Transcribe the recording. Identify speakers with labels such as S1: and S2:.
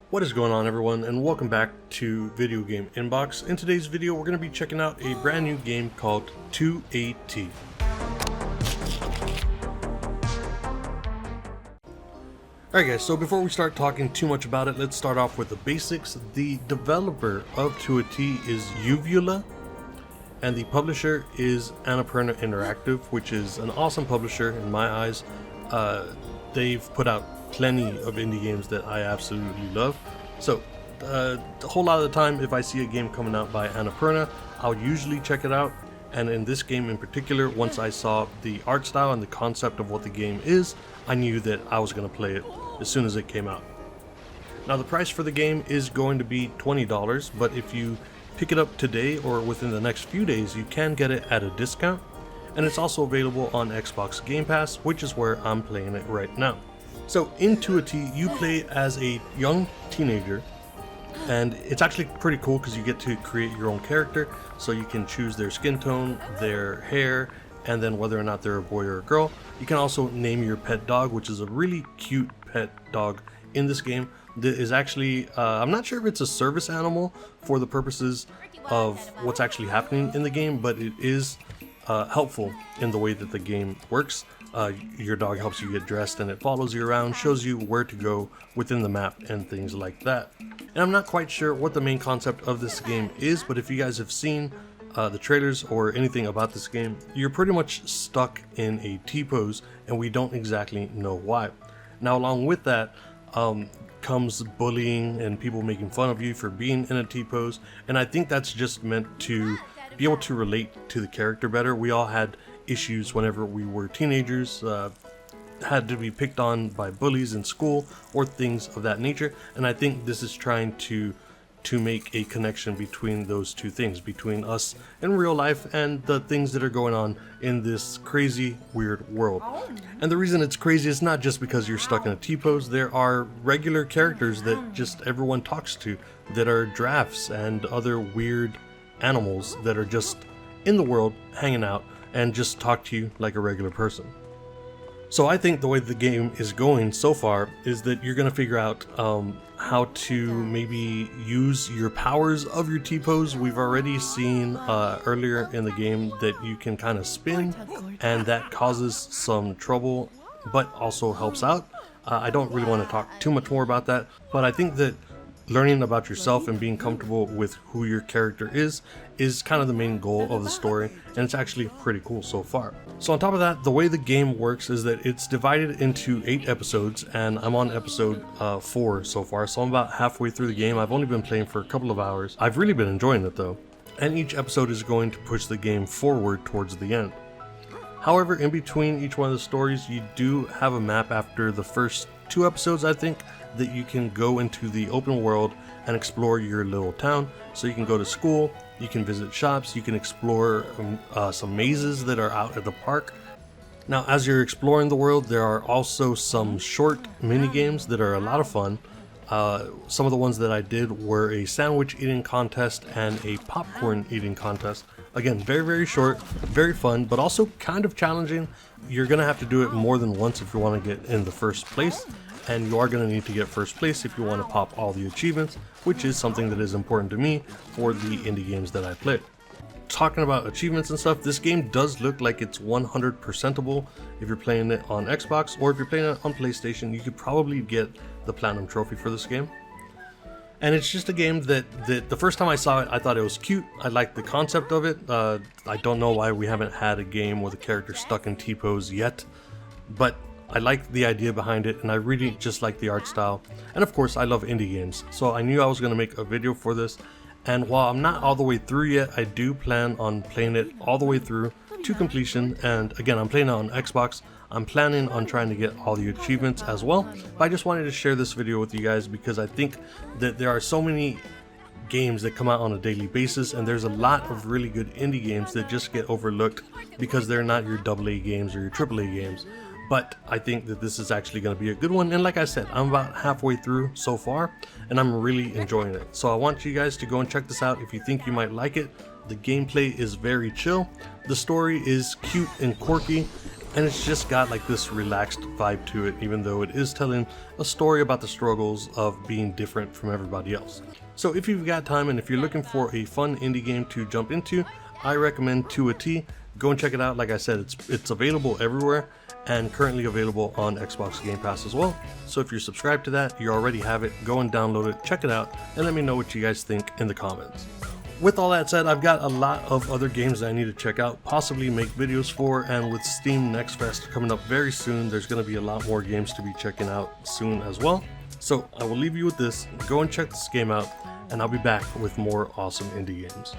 S1: What is going on, everyone, and welcome back to Video Game Inbox. In today's video we're going to be checking out a brand new game called 2AT. Alright guys, so before we start talking too much about it, let's start off with the basics. The developer of 2AT is Uvula, and the publisher is Annapurna Interactive, which is an awesome publisher in my eyes. They've put out plenty of indie games that I absolutely love. So a whole lot of the time, if I see a game coming out by Annapurna, I'll usually check it out. And in this game in particular, once I saw the art style and the concept of what the game is, I knew that I was going to play it as soon as it came out. Now the price for the game is going to be $20, but if you pick it up today or within the next few days, you can get it at a discount. And it's also available on Xbox Game Pass, which is where I'm playing it right now. So in 2AT, you play as a young teenager, and it's actually pretty cool because you get to create your own character. So you can choose their skin tone, their hair, and then whether or not they're a boy or a girl. You can also name your pet dog, which is a really cute pet dog in this game. That is actually, I'm not sure if it's a service animal for the purposes of what's actually happening in the game, but it is helpful in the way that the game works. Your dog helps you get dressed and it follows you around, shows you where to go within the map and things like that. And I'm not quite sure what the main concept of this game is, but if you guys have seen the trailers or anything about this game, you're pretty much stuck in a T-pose, and we don't exactly know why. Now along with that comes bullying and people making fun of you for being in a T-pose, and I think that's just meant to be able to relate to the character better. We all had issues whenever we were teenagers, had to be picked on by bullies in school or things of that nature, and I think this is trying to make a connection between those two things, between us in real life and the things that are going on in this crazy, weird world. And the reason it's crazy is not just because you're stuck in a T-pose. There are regular characters that just everyone talks to, that are giraffes and other weird animals that are just in the world hanging out and just talk to you like a regular person. So I think the way the game is going so far is that you're going to figure out how to maybe use your powers of your T-pose. We've already seen earlier in the game that you can kind of spin, and that causes some trouble but also helps out. I don't really want to talk too much more about that, but I think that learning about yourself and being comfortable with who your character is kind of the main goal of the story, and it's actually pretty cool so far. So on top of that, the way the game works is that it's divided into 8 episodes, and I'm on episode 4 so far, so I'm about halfway through the game. I've only been playing for a couple of hours. I've really been enjoying it though, and each episode is going to push the game forward towards the end. However, in between each one of the stories, you do have a map after the first 2 episodes, I think, that you can go into the open world and explore your little town. So you can go to school, you can visit shops, you can explore some mazes that are out at the park. Now as you're exploring the world, there are also some short mini games that are a lot of fun. Some of the ones that I did were a sandwich eating contest and a popcorn eating contest. Again, very, very short, very fun, but also kind of challenging. You're gonna have to do it more than once if you want to get in the first place, and you are going to need to get first place if you want to pop all the achievements, which is something that is important to me for the indie games that I play. Talking about achievements and stuff, this game does look like it's 100%able. If you're playing it on Xbox or if you're playing it on PlayStation, you could probably get the Platinum Trophy for this game. And it's just a game that the first time I saw it, I thought it was cute. I liked the concept of it. I don't know why we haven't had a game with a character stuck in T-pose yet, but I like the idea behind it, and I really just like the art style. And of course, I love indie games, so I knew I was going to make a video for this. And while I'm not all the way through yet, I do plan on playing it all the way through to completion. And again, I'm playing it on Xbox. I'm planning on trying to get all the achievements as well. But I just wanted to share this video with you guys because I think that there are so many games that come out on a daily basis, and there's a lot of really good indie games that just get overlooked because they're not your AA games or your AAA games. But I think that this is actually going to be a good one, and like I said, I'm about halfway through so far, and I'm really enjoying it. So I want you guys to go and check this out if you think you might like it. The gameplay is very chill, the story is cute and quirky, and it's just got like this relaxed vibe to it, even though it is telling a story about the struggles of being different from everybody else. So if you've got time and if you're looking for a fun indie game to jump into, I recommend To a T. Go and check it out. Like I said, it's available everywhere and currently available on Xbox Game Pass as well. So if you're subscribed to that, you already have it. Go and download it, check it out, and let me know what you guys think in the comments. With all that said, I've got a lot of other games that I need to check out, possibly make videos for, and with Steam Next Fest coming up very soon, there's going to be a lot more games to be checking out soon as well. So I will leave you with this. Go and check this game out, and I'll be back with more awesome indie games.